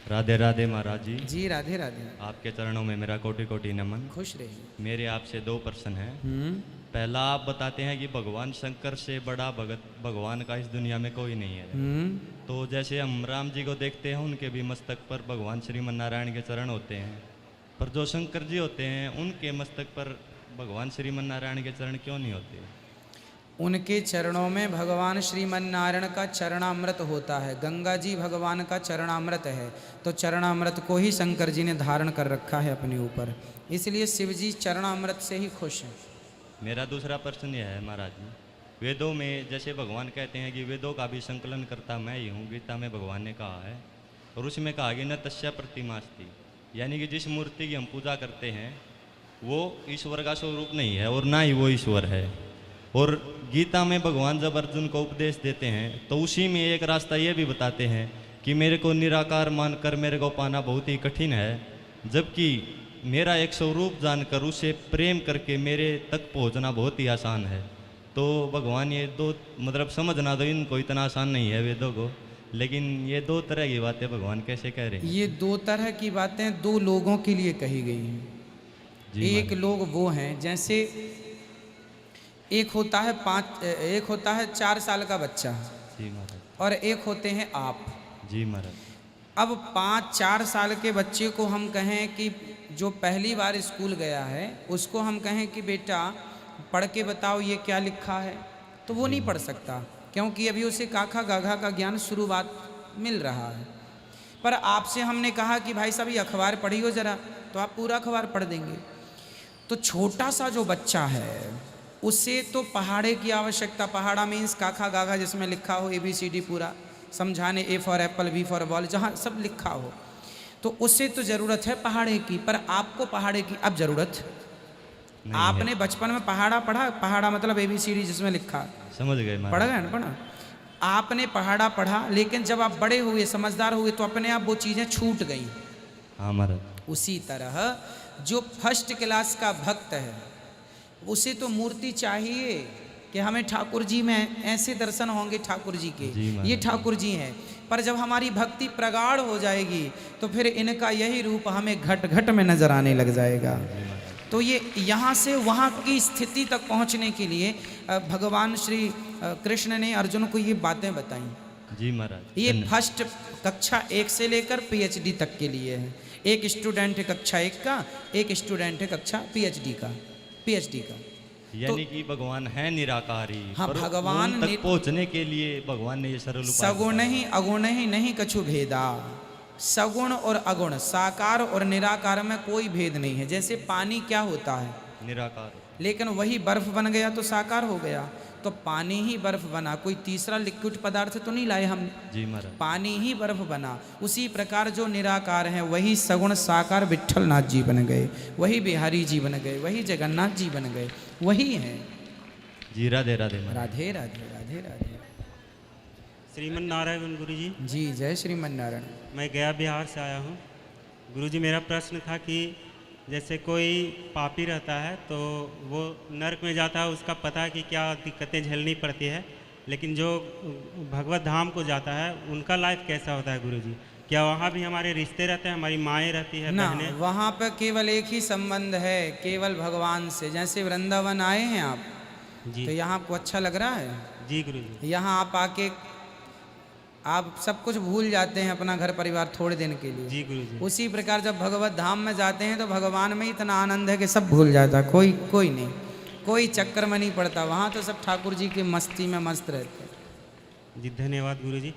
राधे राधे महाराज जी। जी राधे राधे। आपके चरणों में मेरा कोटि कोटि नमन। खुश रहिए। मेरे आपसे दो प्रश्न हैं। पहला, आप बताते हैं कि भगवान शंकर से बड़ा भगत भगवान का इस दुनिया में कोई नहीं है। तो जैसे हम राम जी को देखते हैं, उनके भी मस्तक पर भगवान श्रीमन नारायण के चरण होते हैं, पर जो शंकर जी होते हैं उनके मस्तक पर भगवान श्रीमन नारायण के चरण क्यों नहीं होते? उनके चरणों में भगवान श्रीमन नारायण का चरणामृत होता है। गंगा जी भगवान का चरणामृत है, तो चरणामृत को ही शंकर जी ने धारण कर रखा है अपने ऊपर, इसलिए शिव जी चरणामृत से ही खुश हैं। मेरा दूसरा प्रश्न यह है महाराज जी, वेदों में जैसे भगवान कहते हैं कि वेदों का भी संकलन करता मैं ही हूँ, गीता में भगवान ने कहा है, और उसमें कहा कि न तस्या प्रतिमास्ति, यानी कि जिस मूर्ति की हम पूजा करते हैं वो ईश्वर का स्वरूप नहीं है और ना ही वो ईश्वर है। और गीता में भगवान जब अर्जुन को उपदेश देते हैं तो उसी में एक रास्ता ये भी बताते हैं कि मेरे को निराकार मानकर मेरे को पाना बहुत ही कठिन है, जबकि मेरा एक स्वरूप जानकर उसे प्रेम करके मेरे तक पहुंचना बहुत ही आसान है। तो भगवान ये दो मतलब समझना तो इनको इतना आसान नहीं है वेदों को, लेकिन ये दो तरह की बातें भगवान कैसे कह रहे हैं? ये दो तरह की बातें दो लोगों के लिए कही गई हैं। एक लोग वो हैं, जैसे एक होता है 4 साल का बच्चा जी महाराज, और एक होते हैं आप। जी महाराज। अब 5-4 साल के बच्चे को हम कहें कि जो पहली बार स्कूल गया है उसको हम कहें कि बेटा पढ़ के बताओ ये क्या लिखा है, तो वो नहीं पढ़ सकता, क्योंकि अभी उसे काखा गाघा का ज्ञान शुरुआत मिल रहा है। पर आपसे हमने कहा कि भाई साहब ये अखबार पढ़ियो ज़रा, तो आप पूरा अखबार पढ़ देंगे। तो छोटा सा जो बच्चा है उसे तो पहाड़े की आवश्यकता, पहाड़ा मीन्स काखा गाघा जिसमें लिखा हो ABCD पूरा समझाने, A for Apple, B for ball, जहाँ सब लिखा हो, तो उसे तो ज़रूरत है पहाड़े की। पर आपको पहाड़े की अब ज़रूरत आपने है। बचपन में पहाड़ा पढ़ा, पहाड़ा मतलब ABCD जिसमें लिखा, समझ गए, पढ़ गए ना? पढ़ा आपने पहाड़ा पढ़ा, लेकिन जब आप बड़े हुए समझदार हुए तो अपने आप वो चीज़ें छूट गई। हाँ महाराज। उसी तरह जो फर्स्ट क्लास का भक्त है उसे तो मूर्ति चाहिए कि हमें ठाकुर जी में ऐसे दर्शन होंगे ठाकुर जी के, ये ठाकुर जी हैं। पर जब हमारी भक्ति प्रगाढ़ हो जाएगी तो फिर इनका यही रूप हमें घट घट में नजर आने लग जाएगा। तो ये यहाँ से वहाँ की स्थिति तक पहुँचने के लिए भगवान श्री कृष्ण ने अर्जुन को ये बातें बताई। जी महाराज। ये फर्स्ट कक्षा 1 से लेकर PhD तक के लिए है। एक स्टूडेंट है कक्षा 1 का, एक स्टूडेंट है कक्षा PhD का। यानी कि भगवान है निराकारी। हाँ, भगवान तक पहुंचने के लिए भगवान ने ये सरल उपाय सगुण ही अगुण ही नहीं कछु भेदा। सगुण और अगुण, साकार और निराकार में कोई भेद नहीं है। जैसे पानी क्या होता है? निराकार, लेकिन वही बर्फ बन गया तो साकार हो गया। तो पानी ही बर्फ बना, कोई तीसरा लिक्विड पदार्थ तो नहीं लाए हमने। जी महाराज। पानी ही बर्फ बना। उसी प्रकार जो निराकार हैं वही सगुण साकार विट्ठल नाथ जी बन गए, वही बिहारी जी बन गए, वही जगन्नाथ जी बन गए, वही हैं। जी राधे राधे राधे राधे राधे राधे। श्रीमन नारायण गुरु जी। जी जय श्रीमन नारायण। मैं गया बिहार से आया हूँ गुरु जी। मेरा प्रश्न था कि जैसे कोई पापी रहता है तो वो नरक में जाता है, उसका पता है कि क्या दिक्कतें झेलनी पड़ती है, लेकिन जो भगवत धाम को जाता है उनका लाइफ कैसा होता है गुरु जी? क्या वहाँ भी हमारे रिश्ते रहते हैं, हमारी माएँ रहती है, ना? बहनें? वहाँ पर केवल एक ही संबंध है, केवल भगवान से। जैसे वृंदावन आए हैं आप जी, तो यहाँ आपको अच्छा लग रहा है? जी गुरु जी। यहाँ आप आके आप सब कुछ भूल जाते हैं, अपना घर परिवार थोड़े दिन के लिए। जी गुरु जी। उसी प्रकार जब भगवत धाम में जाते हैं तो भगवान में इतना आनंद है कि सब भूल जाता है, कोई नहीं, कोई चक्कर में नहीं पड़ता। वहाँ तो सब ठाकुर जी की मस्ती में मस्त रहते हैं। जी धन्यवाद गुरु जी।